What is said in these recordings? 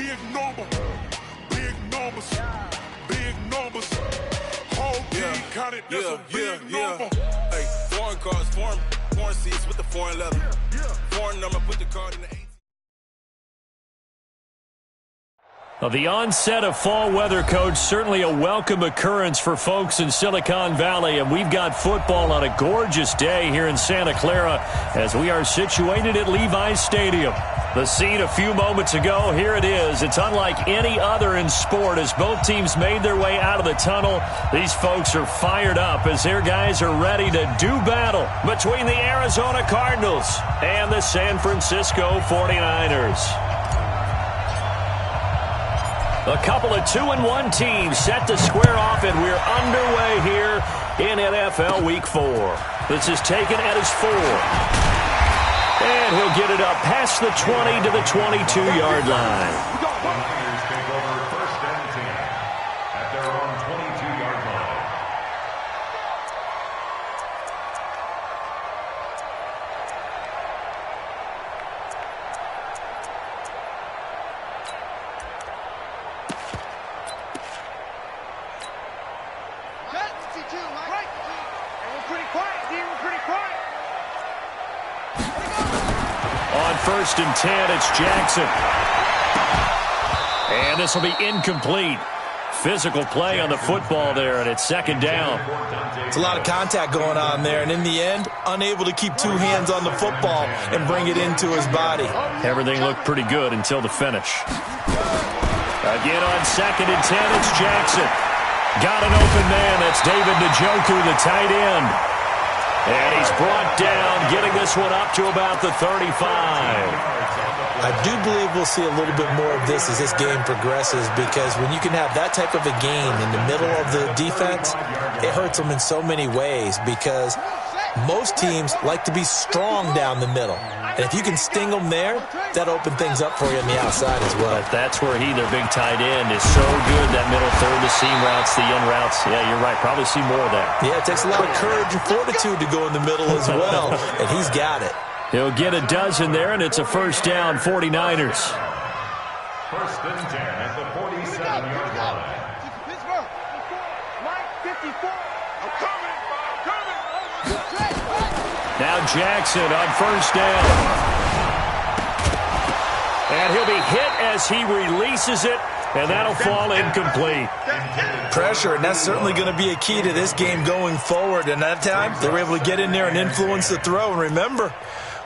Big number, big numbers, big numbers. Whole team counted, that's a big number. Hey, foreign cars, foreign seats with the foreign leather. Foreign number, put the card in the 18. Well, the onset of fall weather, Coach, certainly a welcome occurrence for folks in Silicon Valley, and we've got football on a gorgeous day here in Santa Clara as we are situated at Levi's Stadium. The scene a few moments ago, here it is. It's unlike any other in sport as both teams made their way out of the tunnel. These folks are fired up as their guys are ready to do battle between the Arizona Cardinals and the San Francisco 49ers. A couple of 2-1 teams set to square off, and we're underway here in NFL Week 4. This is taken at his 4. And he'll get it up past the 20 to the 22-yard line. First and 10, it's Jackson. And this will be incomplete. Physical play on the football there, and it's second down. It's a lot of contact going on there, and in the end, unable to keep two hands on the football and bring it into his body. Everything looked pretty good until the finish. Again on second and 10, it's Jackson. Got an open man. That's David Njoku, the tight end. And he's brought down, getting this one up to about the 35. I do believe we'll see a little bit more of this as this game progresses, because when you can have that type of a game in the middle of the defense, it hurts them in so many ways, because most teams like to be strong down the middle. And if you can sting them there, that opens things up for you on the outside as well. But that's where their big tight end, is so good, that middle third, the seam routes, the in routes. Yeah, you're right. Probably see more of that. Yeah, it takes a lot of courage and fortitude to go in the middle as well, and he's got it. He'll get a dozen there, and it's a first down, 49ers. First and 10 at the 47-yard line. Now Jackson on first down. And he'll be hit as he releases it, and that'll fall incomplete. Pressure, and that's certainly going to be a key to this game going forward. And that time, they were able to get in there and influence the throw. And remember,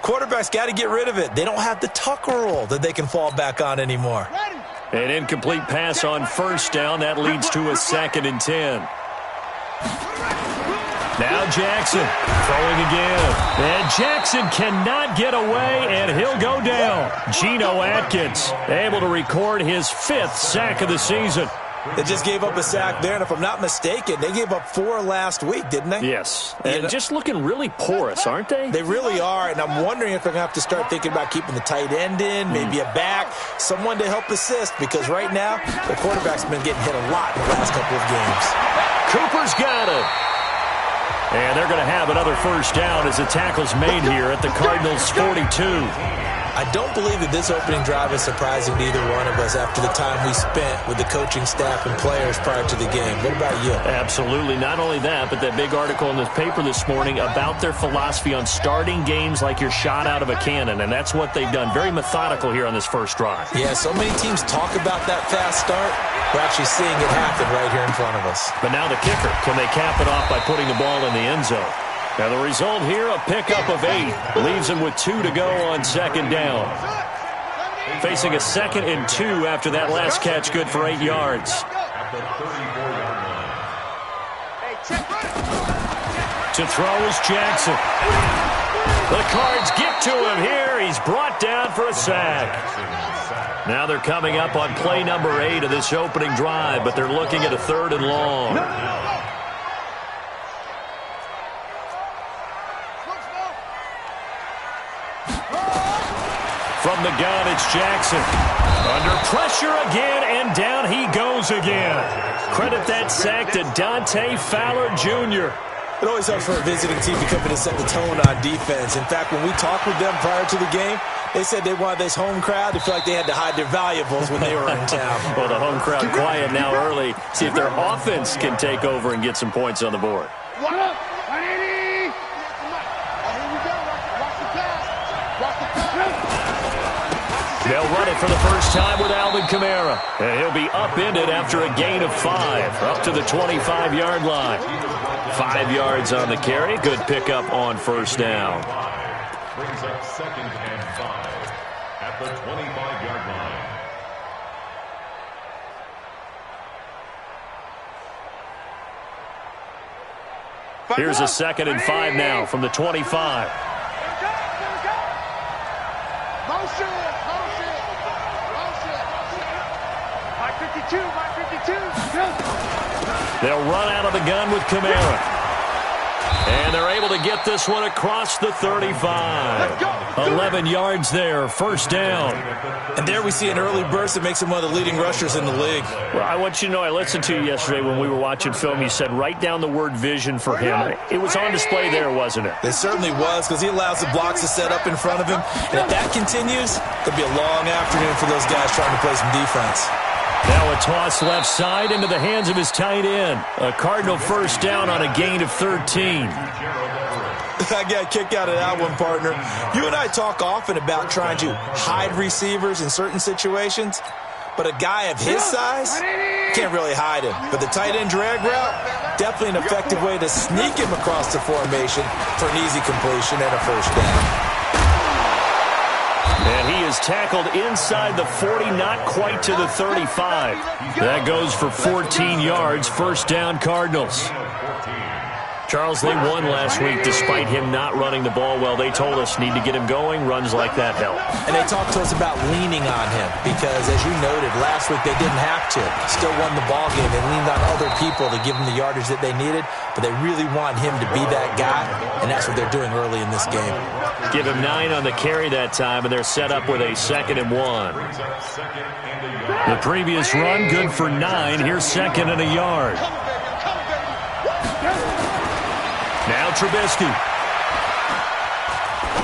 quarterbacks got to get rid of it. They don't have the tucker roll that they can fall back on anymore. An incomplete pass on first down. That leads to a second and 10. Now Jackson throwing again. And Jackson cannot get away, and he'll go down. Geno Atkins able to record his 5th sack of the season. They just gave up a sack there, and if I'm not mistaken, they gave up 4 last week, didn't they? Yes, and just looking really porous, aren't they? They really are, and I'm wondering if they're going to have to start thinking about keeping the tight end in, maybe a back, someone to help assist, because right now, the quarterback's been getting hit a lot in the last couple of games. Cooper's got it. And they're going to have another first down as the tackle's made here at the Cardinals' 42. I don't believe that this opening drive is surprising to either one of us after the time we spent with the coaching staff and players prior to the game. What about you? Absolutely. Not only that, but that big article in the paper this morning about their philosophy on starting games like you're shot out of a cannon, and that's what they've done. Very methodical here on this first drive. Yeah, so many teams talk about that fast start. We're actually seeing it happen right here in front of us. But now the kicker. Can they cap it off by putting the ball in the end zone? Now the result here, a pickup of 8. Leaves them with 2 to go on second down. Facing a 2nd and 2 after that last catch, good for 8 yards. To throw is Jackson. The Cards get to him here. He's brought down for a sack. Now they're coming up on play number 8 of this opening drive, but they're looking at a 3rd and long. From the gun, it's Jackson. Under pressure again, and down he goes again. Credit that sack to Dante Fowler Jr. It always helps for a visiting team to come in and set the tone on defense. In fact, when we talked with them prior to the game, They said they wanted this home crowd to feel like they had to hide their valuables when they were in town. Well, the home crowd quiet now early. See if their offense can take over and get some points on the board. They'll run it for the first time with Alvin Kamara. And he'll be upended after a gain of 5, up to the 25-yard line. 5 yards on the carry. Good pickup on first down. Brings up 2nd and 5 at the 25-yard line. Here's a 2nd and 5 now from the 25. They'll run out of the gun with Kamara. And they're able to get this one across the 35. 11 yards there, first down. And there we see an early burst that makes him one of the leading rushers in the league. Well, I want you to know, I listened to you yesterday when we were watching film. You said write down the word vision for him. It was on display there, wasn't it? It certainly was, because he allows the blocks to set up in front of him. And if that continues, it'll be a long afternoon for those guys trying to play some defense. Now a toss left side into the hands of his tight end. A Cardinal first down on a gain of 13. I got a kick out of that one, partner. You and I talk often about trying to hide receivers in certain situations, but a guy of his size can't really hide him. But the tight end drag route, definitely an effective way to sneak him across the formation for an easy completion and a first down. And he is tackled inside the 40, not quite to the 35. That goes for 14 yards, first down Cardinals. Charles, they won last week despite him not running the ball well. They told us need to get him going. Runs like that help. And they talked to us about leaning on him because, as you noted, last week they didn't have to. Still won the ball game. They leaned on other people to give them the yardage that they needed, but they really want him to be that guy, and that's what they're doing early in this game. Give him 9 on the carry that time, and they're set up with a 2nd and 1. The previous run, good for 9. Here's 2nd and a yard. Now Trubisky.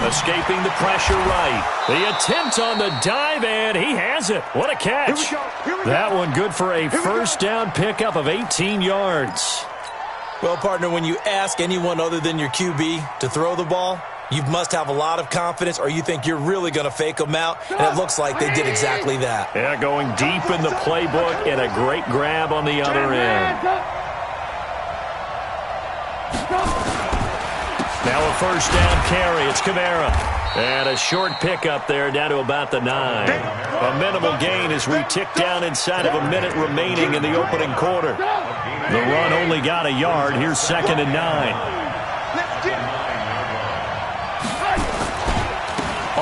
Escaping the pressure right. The attempt on the dive, and he has it. What a catch. That one good for a first down pickup of 18 yards. Well, partner, when you ask anyone other than your QB to throw the ball, you must have a lot of confidence, or you think you're really going to fake them out, and it looks like they did exactly that. Yeah, going deep in the playbook, and a great grab on the other end. Now a first down carry. It's Kamara. And a short pickup there down to about the 9. A minimal gain as we tick down inside of a minute remaining in the opening quarter. The run only got a yard. Here's 2nd and 9.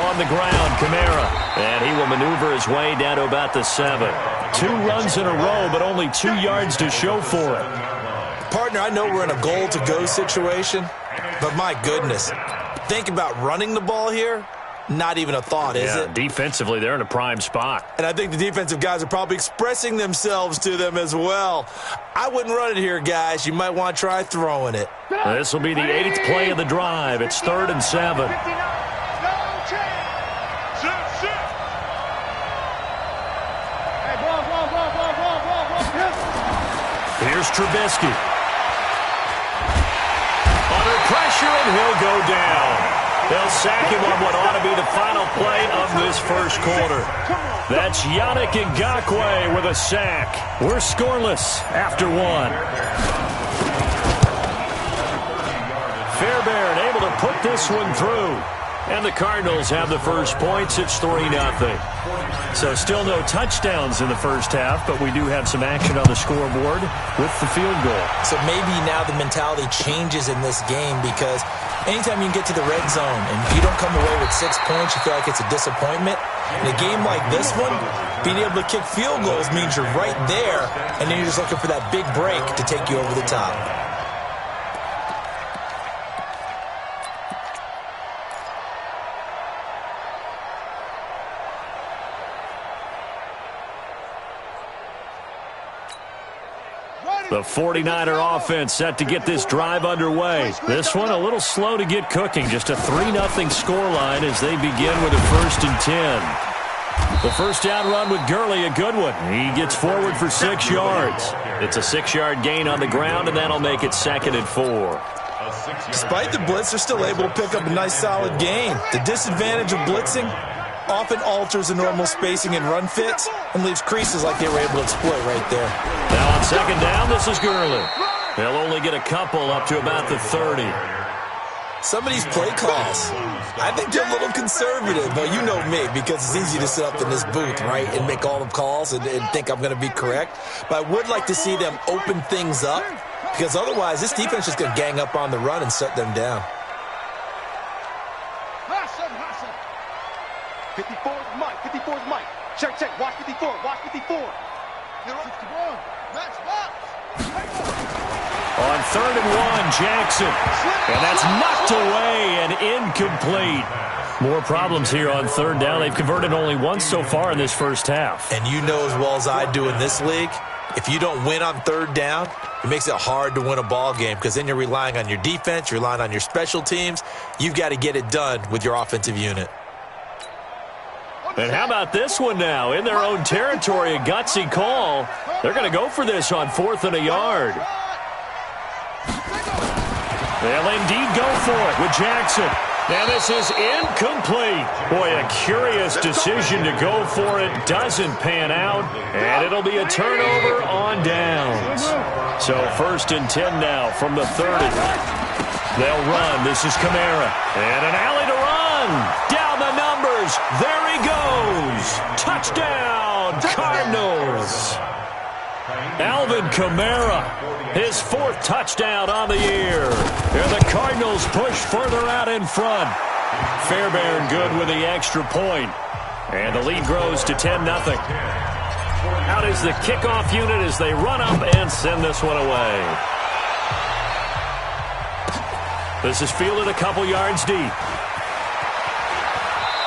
On the ground, Kamara. And he will maneuver his way down to about the 7. 2 runs in a row, but only 2 yards to show for it. Partner, I know we're in a goal-to-go situation, but my goodness, think about running the ball here. Not even a thought, is it? Defensively, they're in a prime spot. And I think the defensive guys are probably expressing themselves to them as well. I wouldn't run it here, guys. You might want to try throwing it. This will be the 8th play of the drive. It's 3rd and 7. Here's Trubisky. Under pressure, and he'll go down. They'll sack him on what ought to be the final play of this first quarter. That's Yannick Ngakoue with a sack. We're scoreless after 1. Fairbairn able to put this one through. And the Cardinals have the first points. It's 3-0. So still no touchdowns in the first half, but we do have some action on the scoreboard with the field goal. So maybe now the mentality changes in this game, because anytime you can get to the red zone and if you don't come away with 6 points, you feel like it's a disappointment. In a game like this one, being able to kick field goals means you're right there, and then you're just looking for that big break to take you over the top. The 49er offense set to get this drive underway. This one a little slow to get cooking. Just a 3-0 scoreline as they begin with a 1st and 10. The first down run with Gurley, a good one. He gets forward for 6 yards. It's a 6-yard gain on the ground, and that'll make it 2nd and 4. Despite the blitz, they're still able to pick up a nice, solid gain. The disadvantage of blitzing often alters the normal spacing and run fits and leaves creases like they were able to exploit right there. Now on 2nd down, this is Gurley. They'll only get a couple up to about the 30. Some of these play calls, I think they're a little conservative, but you know me, because it's easy to sit up in this booth, right, and make all the calls and think I'm going to be correct. But I would like to see them open things up, because otherwise this defense is going to gang up on the run and shut them down. 54 is Mike. 54 is Mike. Check. Watch 54. Watch 54. On 3rd and 1, Jackson. And that's knocked away and incomplete. More problems here on 3rd down. They've converted only once so far in this first half. And you know as well as I do in this league, if you don't win on 3rd down, it makes it hard to win a ball game because then you're relying on your defense, you're relying on your special teams. You've got to get it done with your offensive unit. And how about this one now? In their own territory, a gutsy call. They're going to go for this on 4th and a yard. They'll indeed go for it with Jackson. Now this is incomplete. Boy, a curious decision to go for it. Doesn't pan out. And it'll be a turnover on downs. So 1st and 10 now from the 30. They'll run. This is Kamara. And an alley to run. Down the numbers. There he goes. Touchdown, Cardinals. Alvin Kamara, his 4th touchdown on the year. And the Cardinals push further out in front. Fairbairn good with the extra point. And the lead grows to 10-0. Out is the kickoff unit as they run up and send this one away. This is fielded a couple yards deep.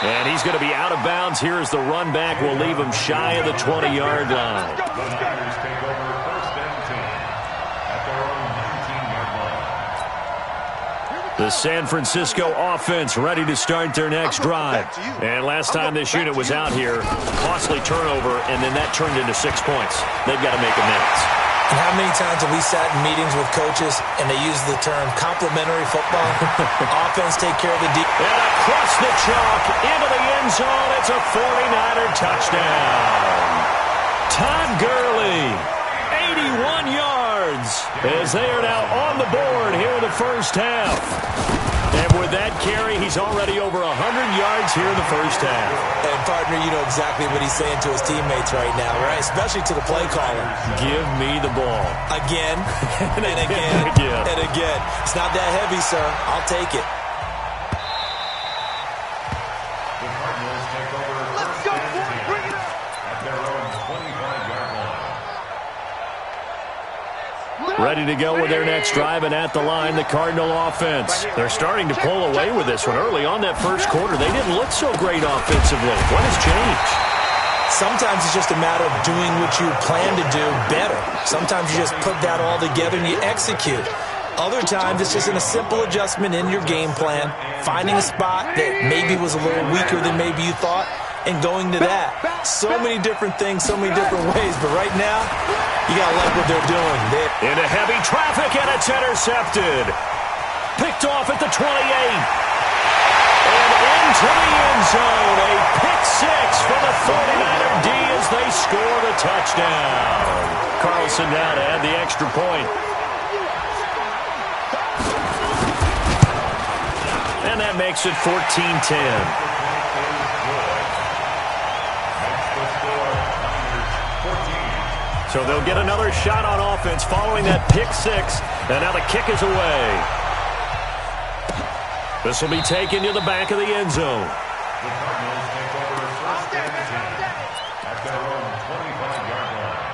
And he's going to be out of bounds here as the run back will leave him shy of the 20-yard line. The San Francisco offense ready to start their next drive. And last time this unit was out here, costly turnover, and then that turned into 6 points. They've got to make amends. And how many times have we sat in meetings with coaches and they use the term complementary football? Offense take care of the defense. And across the chalk into the end zone. It's a 49er touchdown. Todd Gurley, 81 yards, as they are now on the board here in the first half. And with that carry, he's already over 100 yards here in the first half. And, partner, you know exactly what he's saying to his teammates right now, right? Especially to the play caller. Give me the ball. Again, and again, and again. It's not that heavy, sir. I'll take it. The Cardinals take over. Let's go, bring it up. At their own 25-yard line. Ready to go with their next drive, and at the line, the Cardinal offense. They're starting to pull away with this one. Early on that first quarter, they didn't look so great offensively. What has changed? Sometimes it's just a matter of doing what you plan to do better. Sometimes you just put that all together and you execute. Other times it's just in a simple adjustment in your game plan, finding a spot that maybe was a little weaker than maybe you thought, and going to that. So many different things, so many different ways, but right now, you got to like what they're doing. Into heavy traffic, and it's intercepted. Picked off at the 28. And into the end zone. A pick six for the 49er D as they score the touchdown. Carlson now to add the extra point. And that makes it 14-10. So they'll get another shot on offense following that pick six. And now the kick is away. This will be taken to the back of the end zone. The Cardinals take over 1st and 10 at their own 25-yard line.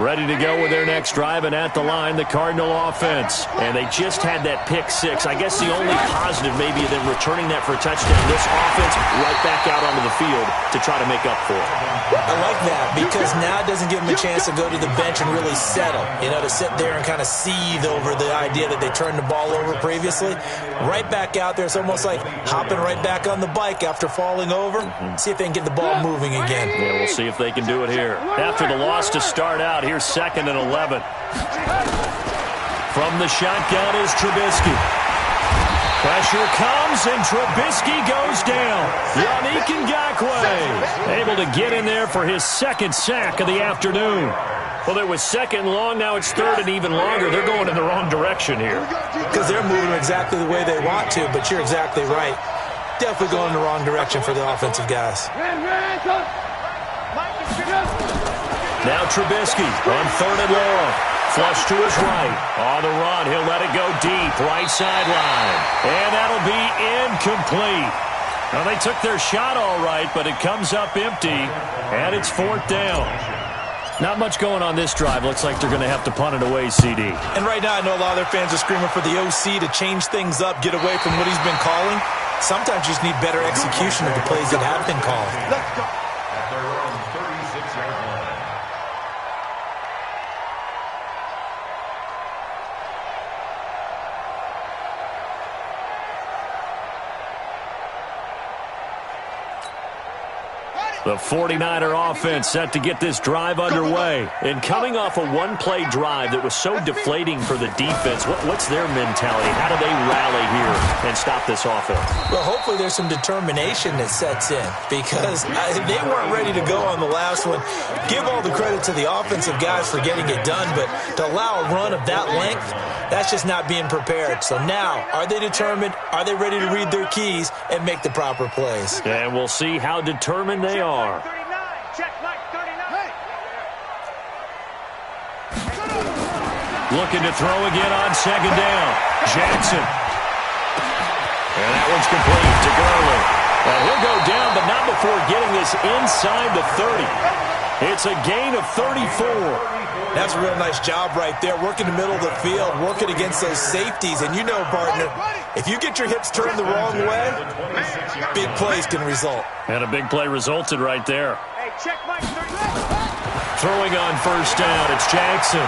Ready to go with their next drive, and at the line, the Cardinal offense. And they just had that pick six. I guess the only positive maybe of them returning that for a touchdown. This offense right back out onto the field to try to make up for it. I like that because now it doesn't give them a chance to go to the bench and really settle. You know, to sit there and kind of seethe over the idea that they turned the ball over previously. Right back out there. It's almost like hopping right back on the bike after falling over. See if they can get the ball moving again. Yeah, we'll see if they can do it here. After the loss to start out, here's 2nd and 11. From the shotgun is Trubisky. Pressure comes, and Trubisky goes down. Yannick Ngakoue able to get in there for his 2nd sack of the afternoon. Well, it was 2nd long, now it's 3rd and even longer. They're going in the wrong direction here. Because they're moving exactly the way they want to, but you're exactly right. Definitely going in the wrong direction for the offensive guys. Now Trubisky on 3rd and long. Flush to his right. On the run, he'll let it go deep. Right sideline. And that'll be incomplete. Well, they took their shot all right, but it comes up empty. And it's 4th down. Not much going on this drive. Looks like they're going to have to punt it away, CD. And right now, I know a lot of their fans are screaming for the OC to change things up, get away from what he's been calling. Sometimes you just need better execution of the plays that have been called. At their own 36-yard line. The 49er offense set to get this drive underway. And coming off a one-play drive that was so deflating for the defense, what's their mentality? How do they rally here and stop this offense? Well, hopefully there's some determination that sets in because they weren't ready to go on the last one. Give all the credit to the offensive guys for getting it done, but to allow a run of that length, that's just not being prepared. So now, are they determined? Are they ready to read their keys and make the proper plays? And we'll see how determined they are. Looking to throw again on 2nd down. Jackson. And that one's complete to Gurley. And he'll go down, but not before getting this inside the 30. It's a gain of 34. That's a real nice job right there, working the middle of the field, working against those safeties. And you know, partner, if you get your hips turned the wrong way, big plays can result. And a big play resulted right there. Throwing on 1st down, it's Jackson.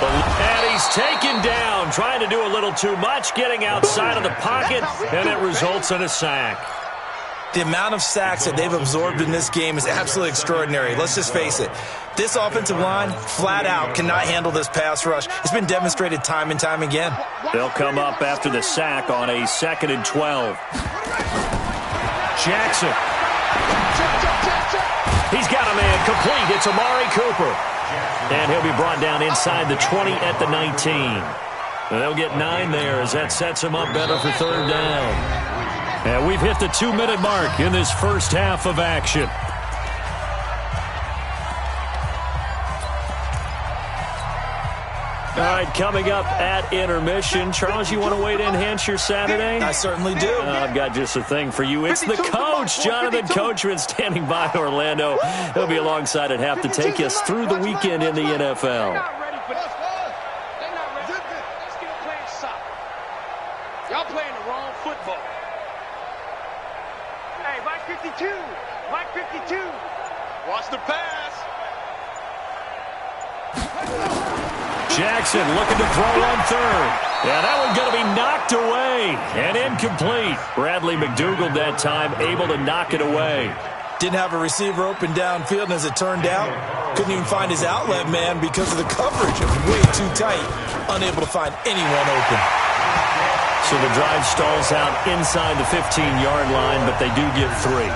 And he's taken down, trying to do a little too much, getting outside of the pocket, and it results in a sack. The amount of sacks that they've absorbed in this game is absolutely extraordinary. Let's just face it. This offensive line, flat out, cannot handle this pass rush. It's been demonstrated time and time again. They'll come up after the sack on a 2nd and 12. Jackson. He's got a man complete. It's Amari Cooper. And he'll be brought down inside the 20 at the 19. They'll get 9 there as that sets him up better for 3rd down. And we've hit the 2-minute mark in this first half of action. All right, coming up at intermission. Charles, you want to wait to enhance your Saturday? I certainly do. I've got just a thing for you. It's the coach, Jonathan Coachman, standing by Orlando. He'll be alongside at half to take us through the weekend in the NFL. Y'all playing the wrong football. Hey, Mike 52. Mike 52. Watch the pass. Jackson looking to throw on 3rd. Yeah, that one's going to be knocked away and incomplete. Bradley McDougald that time able to knock it away. Didn't have a receiver open downfield, and as it turned out, couldn't even find his outlet man because of the coverage. It was way too tight, unable to find anyone open. So the drive stalls out inside the 15-yard line, but they do get 3.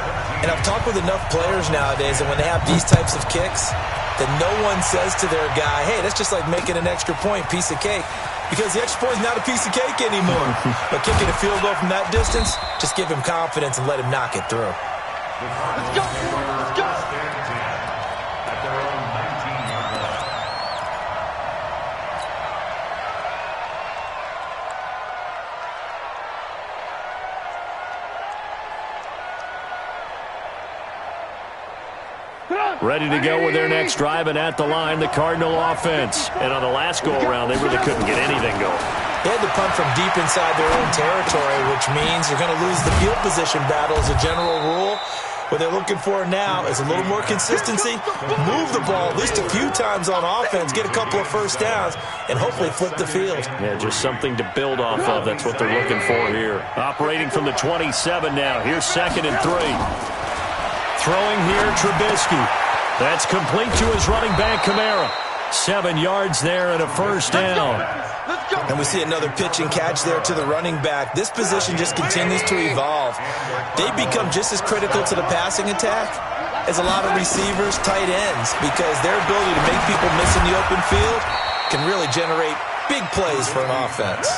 And I've talked with enough players nowadays, and when they have these types of kicks, that no one says to their guy, hey, that's just like making an extra point, piece of cake. Because the extra point is not a piece of cake anymore. But kicking a field goal from that distance, just give him confidence and let him knock it through. Let's go. Let's go. At their own 19-yard line. Ready to go with their next drive, and at the line, the Cardinal offense. And on the last go-around, they really couldn't get anything going. They had to punt from deep inside their own territory, which means you're going to lose the field position battle as a general rule. What they're looking for now is a little more consistency, move the ball at least a few times on offense, get a couple of first downs, and hopefully flip the field. Yeah, just something to build off of. That's what they're looking for here. Operating from the 27 now. Here's 2nd and 3. Throwing here, Trubisky. That's complete to his running back, Kamara. 7 yards there and a first down. And we see another pitch and catch there to the running back. This position just continues to evolve. They become just as critical to the passing attack as a lot of receivers, tight ends, because their ability to make people miss in the open field can really generate big plays for an offense.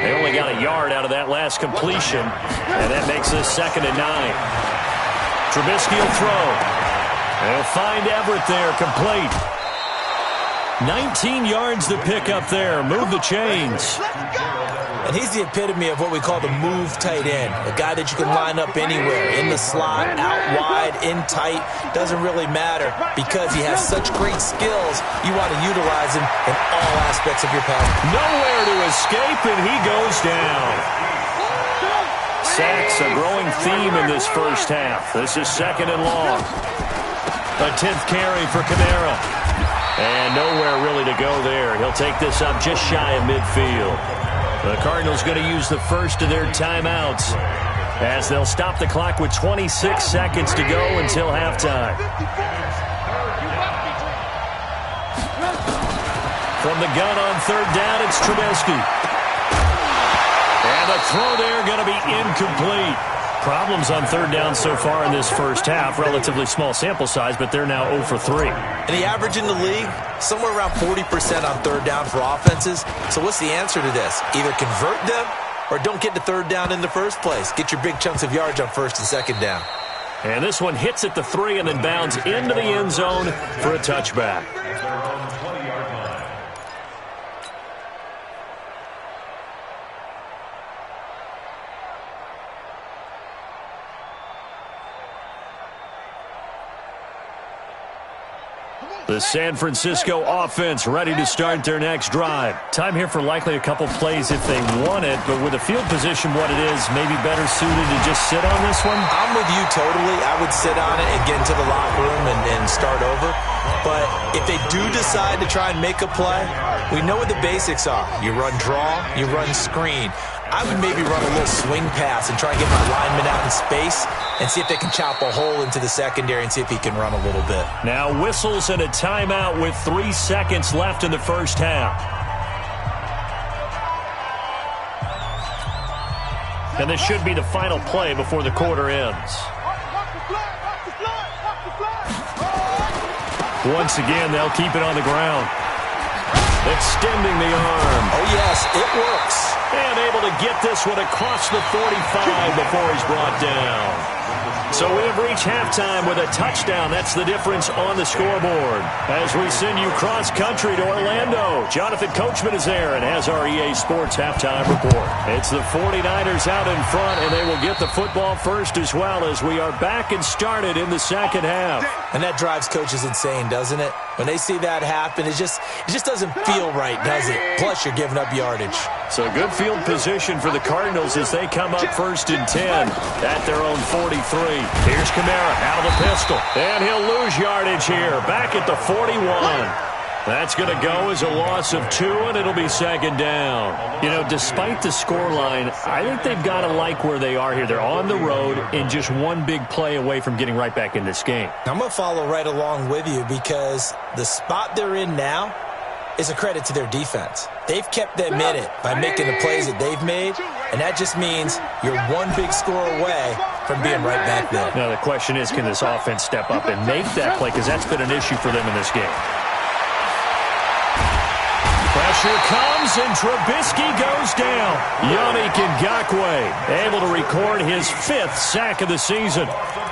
They only got a yard out of that last completion, and that makes this 2nd and 9. Trubisky will throw. They'll find Everett there, complete. 19 yards to pick up there. Move the chains. And he's the epitome of what we call the move tight end. A guy that you can line up anywhere, in the slot, out wide, in tight. Doesn't really matter because he has such great skills. You want to utilize him in all aspects of your pass. Nowhere to escape, and he goes down. Sacks, a growing theme in this first half. This is 2nd and long. A 10th carry for Kamara. And nowhere really to go there. He'll take this up just shy of midfield. The Cardinals going to use the first of their timeouts as they'll stop the clock with 26 seconds to go until halftime. From the gun on 3rd down, it's Trubisky. And the throw there going to be incomplete. Problems on 3rd down so far in this first half. Relatively small sample size, but they're now 0 for 3. And the average in the league, somewhere around 40% on 3rd down for offenses. So what's the answer to this? Either convert them or don't get to 3rd down in the first place. Get your big chunks of yards on 1st and 2nd down. And this one hits at the 3 and then bounds into the end zone for a touchback. The San Francisco offense ready to start their next drive. Time here for likely a couple plays if they want it, but with the field position what it is, maybe better suited to just sit on this one? I'm with you totally. I would sit on it and get into the locker room and start over. But if they do decide to try and make a play, we know what the basics are. You run draw, you run screen. I would maybe run a little swing pass and try and get my lineman out in space and see if they can chop a hole into the secondary and see if he can run a little bit. Now whistles and a timeout with 3 seconds left in the first half. And this should be the final play before the quarter ends. Once again, they'll keep it on the ground. Extending the arm. Oh, yes, it works. And able to get this one across the 45 before he's brought down. So we have reached halftime with a touchdown. That's the difference on the scoreboard. As we send you cross-country to Orlando, Jonathan Coachman is there and has our EA Sports halftime report. It's the 49ers out in front, and they will get the football first as well as we are back and started in the second half. And that drives coaches insane, doesn't it? When they see that happen, it just doesn't feel right, does it? Plus, you're giving up yardage. So good field position for the Cardinals as they come up 1st and 10 at their own 43. Here's Kamara out of the pistol. And he'll lose yardage here. Back at the 41. That's going to go as a loss of 2, and it'll be 2nd down. You know, despite the scoreline, I think they've got to like where they are here. They're on the road and just one big play away from getting right back in this game. I'm going to follow right along with you because the spot they're in now is a credit to their defense. They've kept them in it by making the plays that they've made, and that just means you're one big score away from being right back there. Now, the question is, can this offense step up and make that play? Because that's been an issue for them in this game. Pressure comes, and Trubisky goes down. Yannick Ngakoue able to record his 5th sack of the season.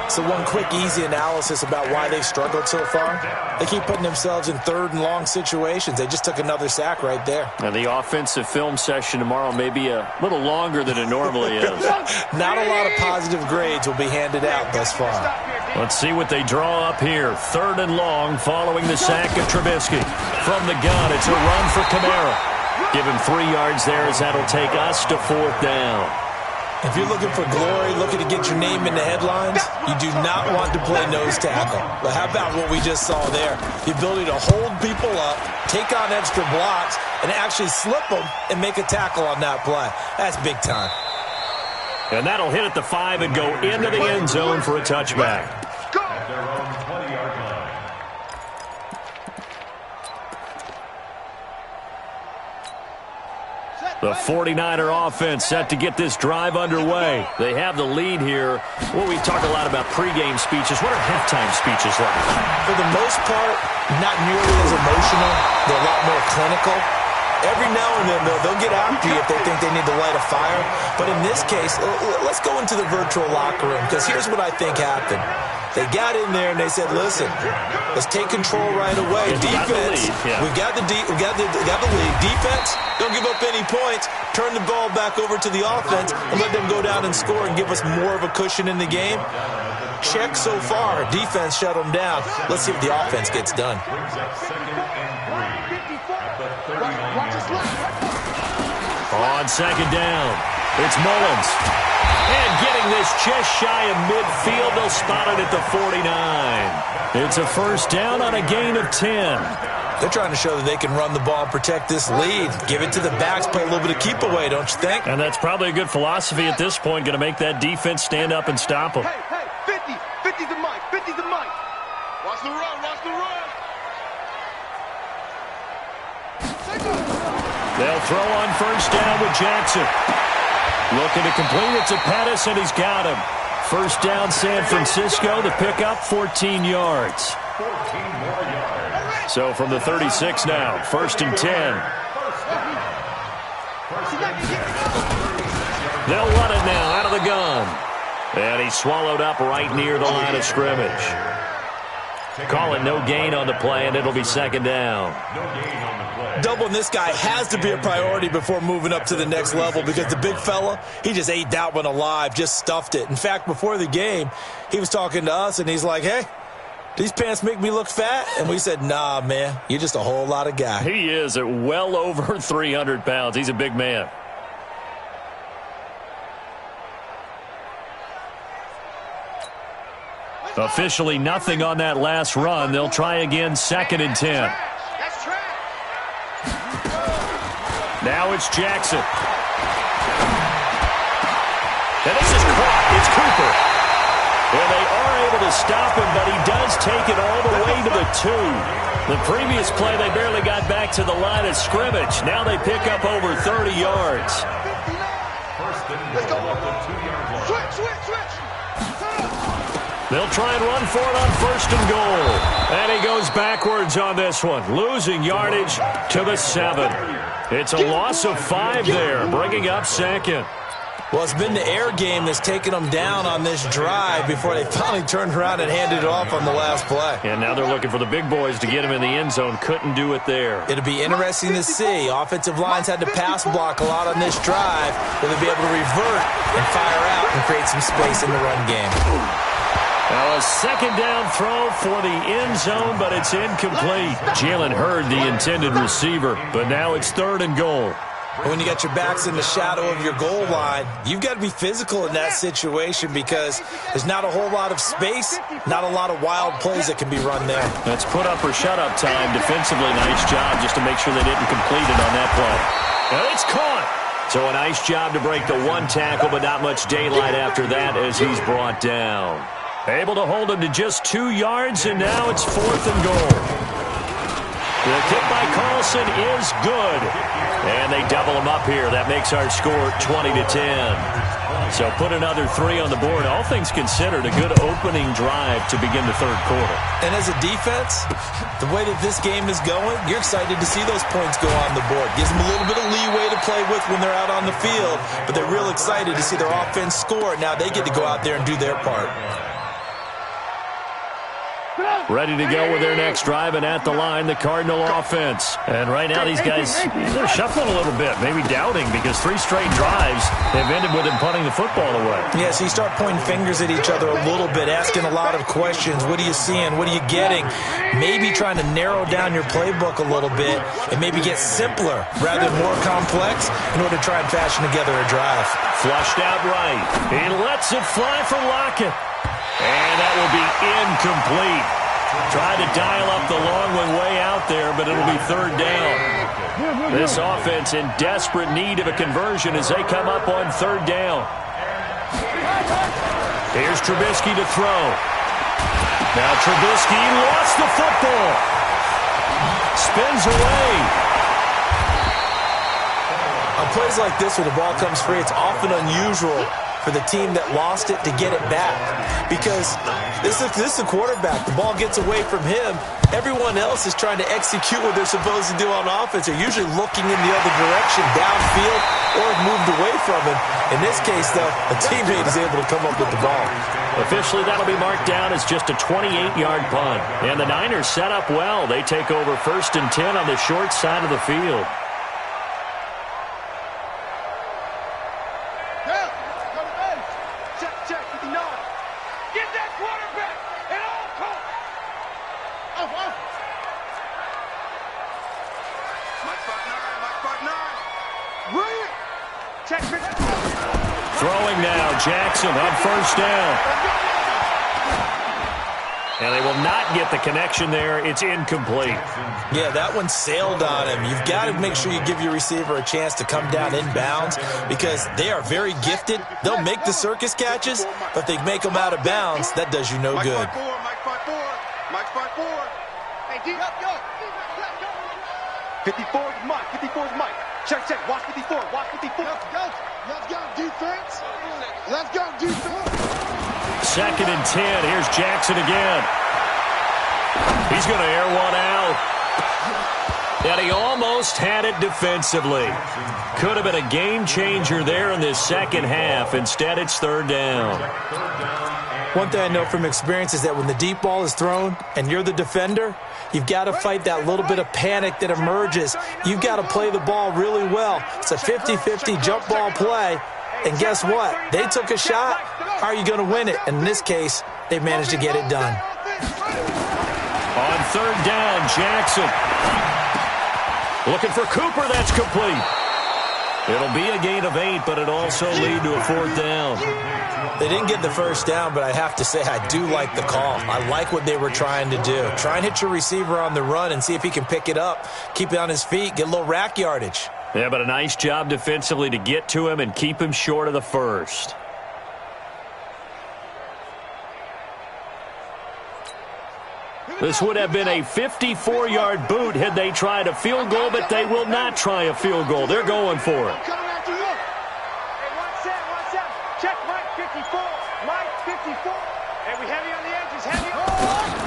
So one quick, easy analysis about why they've struggled so far. They keep putting themselves in 3rd and long situations. They just took another sack right there. Now, the offensive film session tomorrow may be a little longer than it normally is. Not a lot of positive grades will be handed out thus far. Let's see what they draw up here. 3rd and long following the sack of Trubisky. From the gun, it's a run for Kamara. Give him 3 yards there as that'll take us to 4th down. If you're looking for glory, looking to get your name in the headlines, you do not want to play nose tackle. But how about what we just saw there? The ability to hold people up, take on extra blocks, and actually slip them and make a tackle on that play. That's big time. And that'll hit at the 5 and go into the end zone for a touchback. At their own 20-yard line. The 49er offense set to get this drive underway. They have the lead here. Well, we talk a lot about pregame speeches. What are halftime speeches like? For the most part, not nearly as emotional. They're a lot more clinical. Every now and then, they'll get after you if they think they need to light a fire. But in this case, let's go into the virtual locker room, because here's what I think happened. They got in there and they said, listen, let's take control right away. Defense, we've got the lead. Defense, don't give up any points. Turn the ball back over to the offense and let them go down and score and give us more of a cushion in the game. Check so far. Defense shut them down. Let's see if the offense gets done. On 2nd down, it's Mullins. And getting this just shy of midfield, they'll spot it at the 49. It's a 1st down on a gain of 10. They're trying to show that they can run the ball and protect this lead. Give it to the backs, play a little bit of keep away, don't you think? And that's probably a good philosophy at this point, going to make that defense stand up and stop them. Hey, 50 the mic, 50 the mic. Watch the run, watch the run. They'll throw on 1st down with Jackson. Looking to complete it to Pettis, and he's got him. 1st down, San Francisco. The pickup, 14 yards. 14 more yards. So from the 36 now, 1st and 10. They'll run it now out of the gun. And he's swallowed up right near the line of scrimmage. Call it no gain on the play, and it'll be 2nd down. No gain on the play. Doubling this guy has to be a priority before moving up to the next level, because the big fella, he just ate that one alive, just stuffed it. In fact, before the game, he was talking to us, and he's like, hey, these pants make me look fat? And we said, nah, man, you're just a whole lot of guy. He is at well over 300 pounds. He's a big man. Officially nothing on that last run. They'll try again, 2nd and 10. Now it's Jackson. And this is caught. It's Cooper. And they are able to stop him, but he does take it all the way to the 2. The previous play, they barely got back to the line of scrimmage. Now they pick up over 30 yards. 1st and goal at the 2-yard line. Switch. They'll try and run for it on 1st and goal. And he goes backwards on this one, losing yardage to the 7. It's a loss of 5 there, bringing up 2nd. Well, it's been the air game that's taken them down on this drive before they finally turned around and handed it off on the last play. And now they're looking for the big boys to get him in the end zone. Couldn't do it there. It'll be interesting to see. Offensive lines had to pass block a lot on this drive. Will they be able to revert and fire out and create some space in the run game? Now a 2nd down throw for the end zone, but it's incomplete. Jalen Hurd, the intended receiver, but now it's 3rd and goal. When you got your backs in the shadow of your goal line, you've got to be physical in that situation, because there's not a whole lot of space, not a lot of wild plays that can be run there. That's put up or shut up time. Defensively, nice job just to make sure they didn't complete it on that play. And it's caught. So a nice job to break the 1 tackle, but not much daylight after that as he's brought down. Able to hold him to just 2 yards, and now it's 4th and goal. The kick by Carlson is good. And they double him up here. That makes our score 20-10. So put another 3 on the board. All things considered, a good opening drive to begin the 3rd quarter. And as a defense, the way that this game is going, you're excited to see those points go on the board. Gives them a little bit of leeway to play with when they're out on the field, but they're real excited to see their offense score. Now they get to go out there and do their part. ready to go with their next drive, and at the line, the Cardinal offense. And right now, these guys, they're shuffling a little bit, maybe doubting, because 3 straight drives have ended with them punting the football away. Yeah, so you start pointing fingers at each other a little bit, asking a lot of questions. What are you seeing? What are you getting? Maybe trying to narrow down your playbook a little bit and maybe get simpler rather than more complex in order to try and fashion together a drive. Flushed out right. He lets it fly for Lockett. And that will be incomplete. Tried to dial up the long one way out there, but it'll be 3rd down. This offense in desperate need of a conversion as they come up on 3rd down. Here's Trubisky to throw. Now Trubisky lost the football. Spins away. On plays like this where the ball comes free, it's often unusual for the team that lost it to get it back. Because this is the quarterback. The ball gets away from him. Everyone else is trying to execute what they're supposed to do on offense. They're usually looking in the other direction, downfield, or have moved away from him. In this case, though, a teammate is able to come up with the ball. Officially, that'll be marked down as just a 28-yard punt. And the Niners set up well. They take over 1st and 10 on the short side of the field. Throwing now, Jackson on 1st down. And they will not get the connection there. It's incomplete. Yeah, that one sailed on him. You've got to make sure you give your receiver a chance to come down inbounds because they are very gifted. They'll make the circus catches, but if they make them out of bounds, that does you no good. Mike 5-4. Hey, D. 54 is Mike. 54 is Mike. Check. Watch 54. Watch 54. Let's go, defense. Let's go, defense. 2nd and 10. Here's Jackson again. He's going to air one out. And he almost had it defensively. Could have been a game changer there in this second half. Instead, it's 3rd down. One thing I know from experience is that when the deep ball is thrown and you're the defender, you've got to fight that little bit of panic that emerges. You've got to play the ball really well. It's a 50-50 jump ball play. And guess what? They took a shot. How are you going to win it? And in this case, they managed to get it done. On 3rd down, Jackson. Looking for Cooper. That's complete. It'll be a gain of 8, but it'll also lead to a 4th down. They didn't get the 1st down, but I have to say I do like the call. I like what they were trying to do. Try and hit your receiver on the run and see if he can pick it up. Keep it on his feet, get a little rack yardage. Yeah, but a nice job defensively to get to him and keep him short of the 1st. This would have been a 54-yard boot had they tried a field goal, but they will not try a field goal. They're going for it. Hey, one set. Check Mike 54. Mike 54. Hey, we heavy on the edges. Heavy on the edges.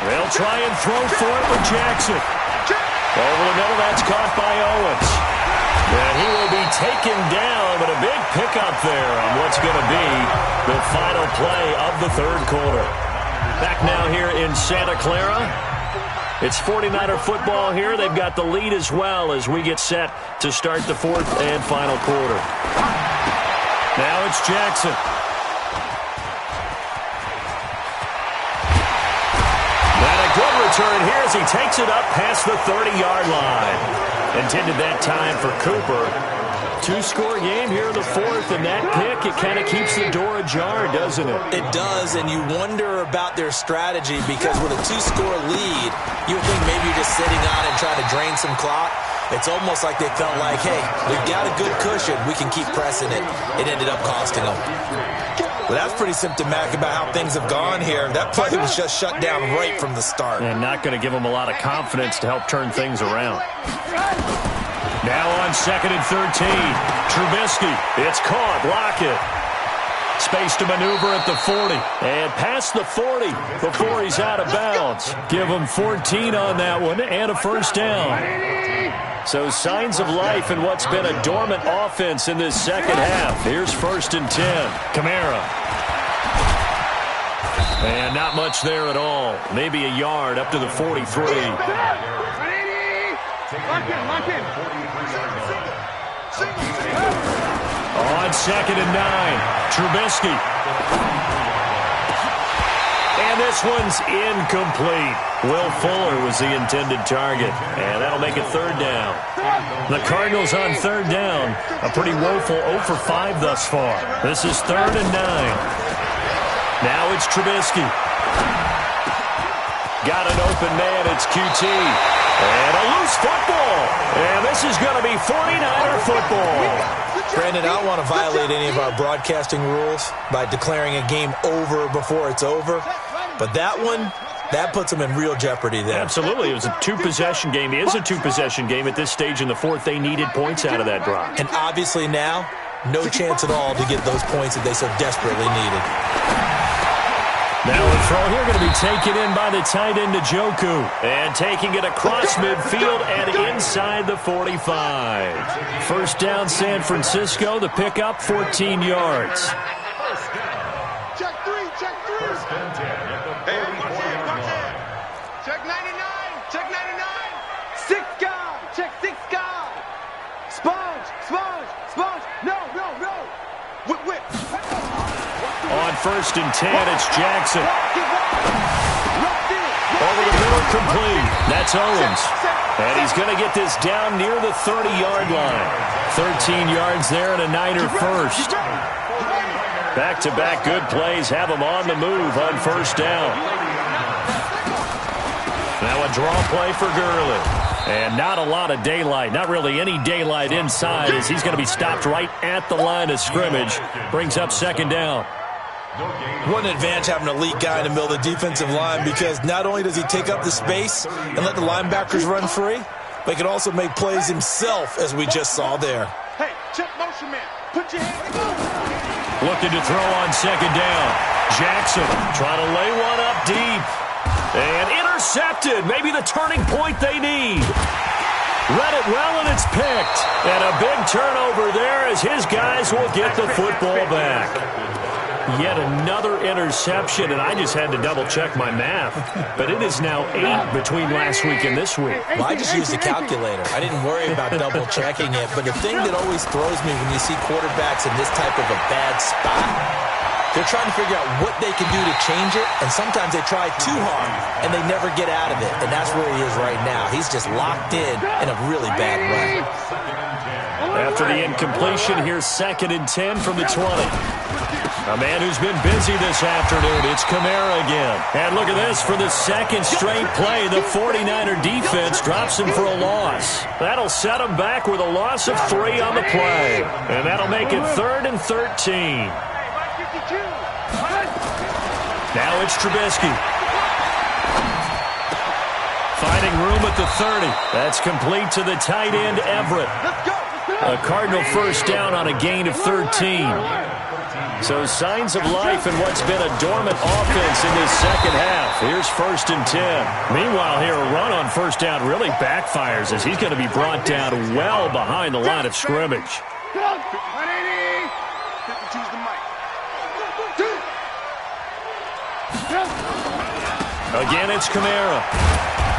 They'll try and throw for it with Jackson. Over the middle, that's caught by Owens. And he will be taken down, but a big pickup there on what's going to be the final play of the 3rd quarter. Back now here in Santa Clara. It's 49er football here. They've got the lead as well as we get set to start the 4th and final quarter. Now it's Jackson. And a good return here as he takes it up past the 30-yard line. Intended that time for Cooper. 2-score game here in the 4th, and that pick, it kind of keeps the door ajar, doesn't it? It does, and you wonder about their strategy because with a 2-score lead, you would think maybe you're just sitting on it and trying to drain some clock. It's almost like they felt like, hey, we've got a good cushion. We can keep pressing it. It ended up costing them. Well, that's pretty symptomatic about how things have gone here. That play was just shut down right from the start. And not going to give them a lot of confidence to help turn things around. Now on 2nd and 13. Trubisky. It's caught. Lockett. Space to maneuver at the 40. And past the 40 before he's out of bounds. Give him 14 on that one and a 1st down. So signs of life in what's been a dormant offense in this second half. Here's 1st and 10. Kamara. And not much there at all. Maybe a yard up to the 43. Lock in. On 2nd and 9, Trubisky. And this one's incomplete. Will Fuller was the intended target, and that'll make it 3rd down. The Cardinals on 3rd down, a pretty woeful 0 for 5 thus far. This is 3rd and 9. Now it's Trubisky. Got an open man, it's QT. And a loose football. And this is going to be 49er football. Brandon, I don't want to violate any of our broadcasting rules by declaring a game over before it's over. But that one, that puts them in real jeopardy there. Absolutely. It was a 2-possession game. It is a 2-possession game at this stage in the 4th. They needed points out of that drive. And obviously now, no chance at all to get those points that they so desperately needed. Now a throw here going to be taken in by the tight end Njoku. And taking it across midfield and inside the 45. 1st down San Francisco. The pickup, 14 yards. Check 3. Hey, check 99. Check 99. 6 guard. Check 6 guard. Sponge. No. Whip. On 1st and 10, it's Jackson. Over the middle, complete. That's Owens. And he's going to get this down near the 30-yard line. 13 yards there and a Niner first. Back-to-back good plays have him on the move on 1st down. Now a draw play for Gurley. And not a lot of daylight, not really any daylight inside as he's going to be stopped right at the line of scrimmage. Brings up 2nd down. What an advantage having an elite guy in the middle of the defensive line, because not only does he take up the space and let the linebackers run free, but he can also make plays himself, as we just saw there. Hey, check motion man. Put your hands up. Looking to throw on 2nd down. Jackson trying to lay one up deep. And intercepted. Maybe the turning point they need. Read it well, and it's picked. And a big turnover there as his guys will get the football back. Yet another interception, and I just had to double-check my math. But it is now 8 between last week and this week. Well, I just used a calculator. I didn't worry about double-checking it. But the thing that always throws me when you see quarterbacks in this type of a bad spot, they're trying to figure out what they can do to change it, and sometimes they try too hard, and they never get out of it. And that's where he is right now. He's just locked in a really bad way. After the incompletion, here's 2nd and 10 from the 20. A man who's been busy this afternoon. It's Kamara again. And look at this. For the 2nd straight play, the 49er defense drops him for a loss. That'll set him back with a loss of 3 on the play. And that'll make it 3rd and 13. Now it's Trubisky. Finding room at the 30. That's complete to the tight end, Everett. A Cardinal 1st down on a gain of 13. So signs of life in what's been a dormant offense in this 2nd half. Here's 1st and 10. Meanwhile, here a run on 1st down really backfires as he's going to be brought down well behind the line of scrimmage. Again, it's Kamara.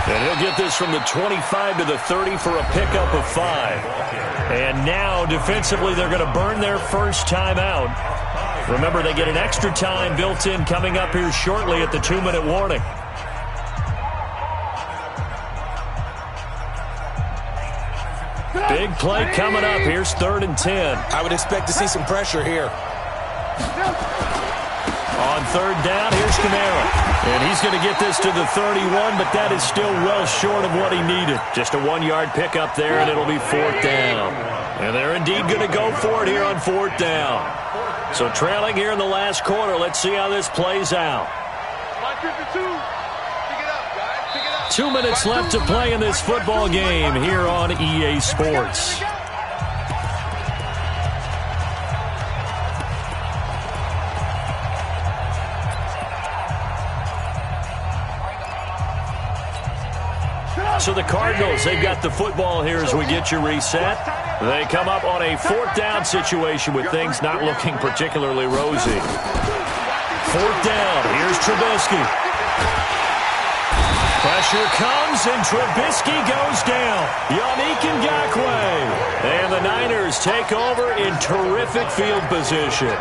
And he'll get this from the 25 to the 30 for a pickup of 5. And now, defensively, they're going to burn their first timeout. Remember, they get an extra time built in coming up here shortly at the 2-minute warning. Big play coming up. Here's 3rd and 10. I would expect to see some pressure here. On 3rd down, here's Kamara. And he's going to get this to the 31, but that is still well short of what he needed. Just a 1-yard pickup there, and it'll be 4th down. And they're indeed going to go for it here on 4th down. So trailing here in the last quarter. Let's see how this plays out. 2 minutes left to play in this football game here on EA Sports. So the Cardinals, they've got the football here as we get you reset. They come up on a 4th down situation with things not looking particularly rosy. 4th down. Here's Trubisky. Pressure comes, and Trubisky goes down. Yannick Ngakoue. And the Niners take over in terrific field position.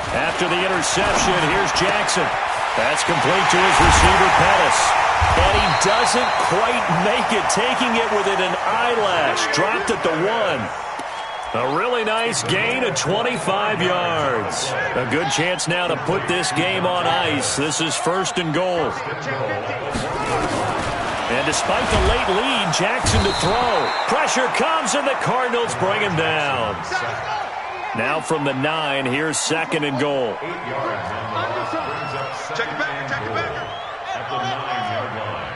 After the interception, here's Jackson. That's complete to his receiver, Pettis. And he doesn't quite make it, taking it within an eyelash. Dropped at the 1. A really nice gain of 25 yards. A good chance now to put this game on ice. This is 1st and goal. And despite the late lead, Jackson to throw. Pressure comes, and the Cardinals bring him down. Now from the 9, here's 2nd and goal. 8 yards on the brings up Check it back, check it back. at the 9-yard line.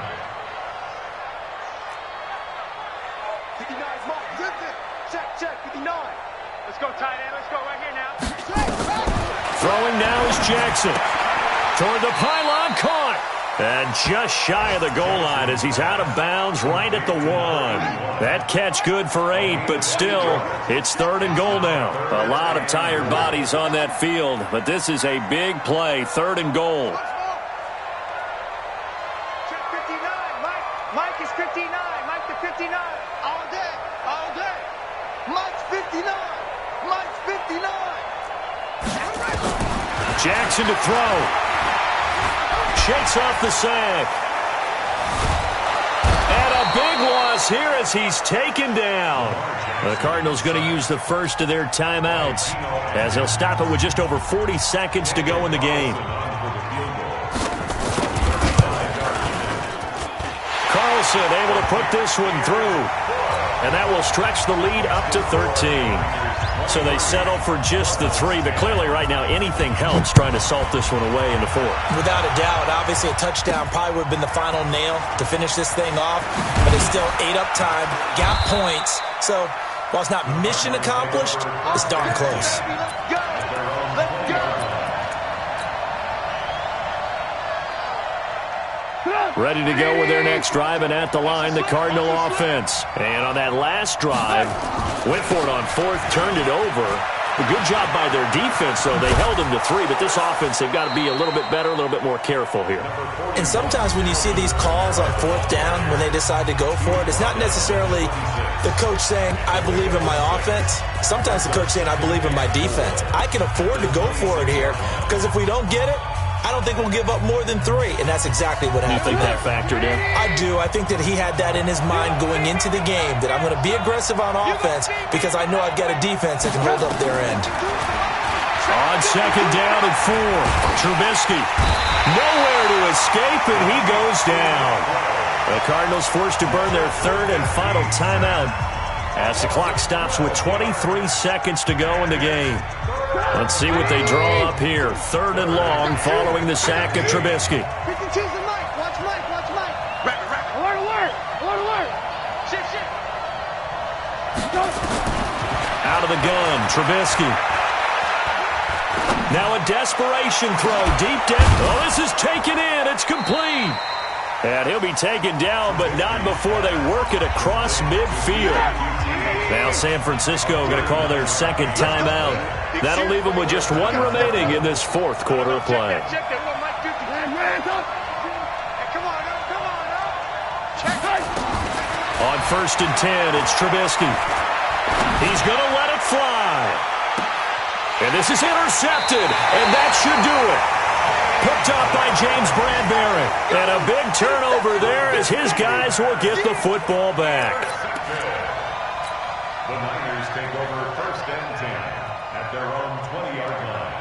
59's mark. Check, 59. Let's go, tight end. Let's go right here now. Throwing now is Jackson. Toward the pylon, caught. And just shy of the goal line as he's out of bounds right at the 1. That catch good for 8, but still, it's 3rd and goal now. A lot of tired bodies on that field, but this is a big play, 3rd and goal. Check 59. Mike is 59. Mike the 59. All day, all day. Mike's 59. Mike's 59. Jackson to throw. Shakes off the sack. And a big loss here as he's taken down. The Cardinals going to use the first of their timeouts as they'll stop it with just over 40 seconds to go in the game. Carlson able to put this one through. And that will stretch the lead up to 13. So they settle for just the 3, but clearly right now anything helps trying to salt this one away into 4. Without a doubt, obviously a touchdown probably would have been the final nail to finish this thing off, but it's still ate up time, got points. So while it's not mission accomplished, it's darn close. Ready to go with their next drive, and at the line, the Cardinal offense. And on that last drive, went for it on 4th, turned it over. A good job by their defense, though. They held them to 3, but this offense, they've got to be a little bit better, a little bit more careful here. And sometimes when you see these calls on 4th down, when they decide to go for it, it's not necessarily the coach saying, I believe in my offense. Sometimes the coach saying, I believe in my defense. I can afford to go for it here, because if we don't get it, I don't think we'll give up more than 3, and that's exactly what happened. You think that factored in? I do. I think that he had that in his mind going into the game, that I'm going to be aggressive on offense because I know I've got a defense that can hold up their end. On 2nd down and 4, Trubisky nowhere to escape, and he goes down. The Cardinals forced to burn their 3rd and final timeout as the clock stops with 23 seconds to go in the game. Let's see what they draw up here. 3rd and long following the sack of Trubisky. 52's the Mike. Watch Mike. Watch Mike. Rapid. Alert. Shift. Go. Out of the gun, Trubisky. Now a desperation throw deep down. Oh, this is taken in. It's complete. And he'll be taken down, but not before they work it across midfield. Now San Francisco going to call their 2nd timeout. That'll leave them with just 1 remaining in this 4th quarter of play. Check that. What Mike do? Come on. Check it. On 1st and 10, it's Trubisky. He's going to let it fly. And this is intercepted, and that should do it. Picked up by James Bradbury. And a big turnover there as his guys will get the football back. The Niners take over 1st and 10 at their own 20-yard line.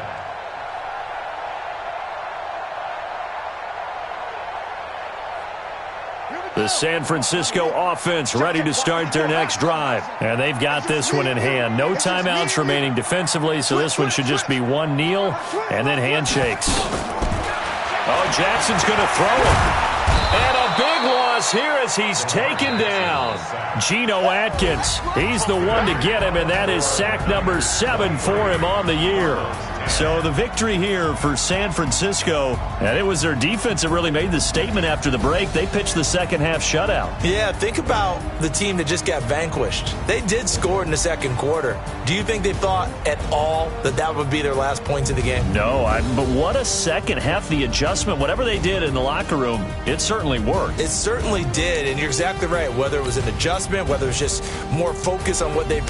The San Francisco offense ready to start their next drive. And they've got this one in hand. No timeouts remaining defensively, so this one should just be 1 kneel and then handshakes. Oh, Jackson's going to throw it. And a big loss loss here as he's taken down. Geno Atkins, he's the one to get him, and that is sack number 7 for him on the year. So the victory here for San Francisco, and it was their defense that really made the statement after the break. They pitched the second half shutout. Yeah, think about the team that just got vanquished. They did score in the second quarter. Do you think they thought at all that that would be their last points of the game? No, but what a second half. The adjustment, whatever they did in the locker room, it certainly worked. It certainly did, and you're exactly right. Whether it was an adjustment, whether it was just more focus on what they...